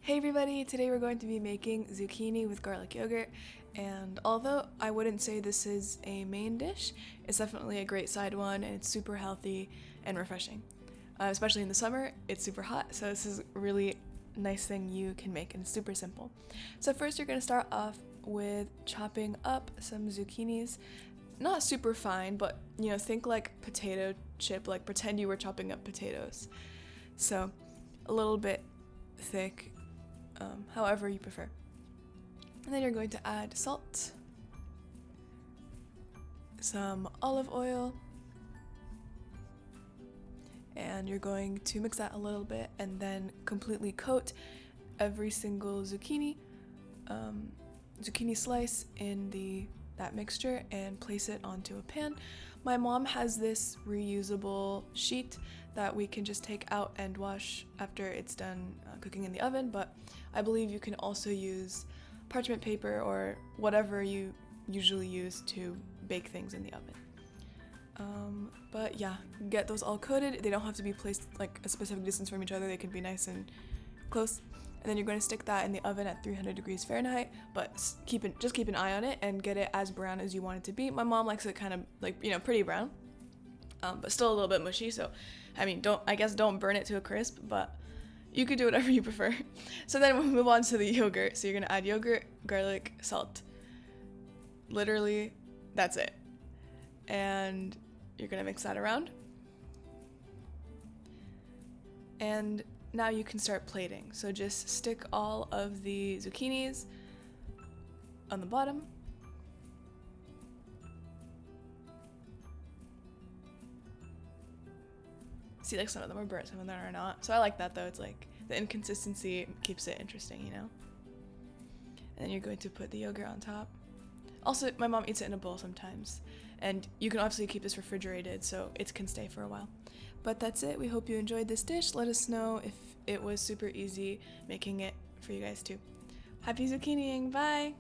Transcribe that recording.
Hey everybody, today we're going to be making zucchini with garlic yogurt, and although I wouldn't say this is a main dish, it's definitely a great side one and it's super healthy and refreshing. Especially in the summer, it's super hot, so this is a really nice thing you can make and it's super simple. So first you're going to start off with chopping up some zucchinis. Not super fine, but think like potato chip, like pretend you were chopping up potatoes. So a little bit thick, however you prefer. And then you're going to add salt, some olive oil, and you're going to mix that a little bit and then completely coat every single zucchini slice in that mixture and place it onto a pan. My mom has this reusable sheet that we can just take out and wash after it's done cooking in the oven, but I believe you can also use parchment paper or whatever you usually use to bake things in the oven. But yeah, get those all coated. They don't have to be placed like a specific distance from each other. They can be nice and close. And then you're going to stick that in the oven at 300 degrees Fahrenheit, but just keep an eye on it and get it as brown as you want it to be. My mom likes it kind of like, pretty brown, but still a little bit mushy. So, don't burn it to a crisp, but you could do whatever you prefer. So then we'll move on to the yogurt. So you're going to add yogurt, garlic, salt. Literally, that's it. And you're going to mix that around. And now you can start plating. So just stick all of the zucchinis on the bottom. See, like some of them are burnt, some of them are not. So I like that though. It's like the inconsistency keeps it interesting, And then you're going to put the yogurt on top. Also, my mom eats it in a bowl sometimes. And you can obviously keep this refrigerated so it can stay for a while. But that's it. We hope you enjoyed this dish. Let us know if it was super easy making it for you guys too. Happy zucchiniing. Bye!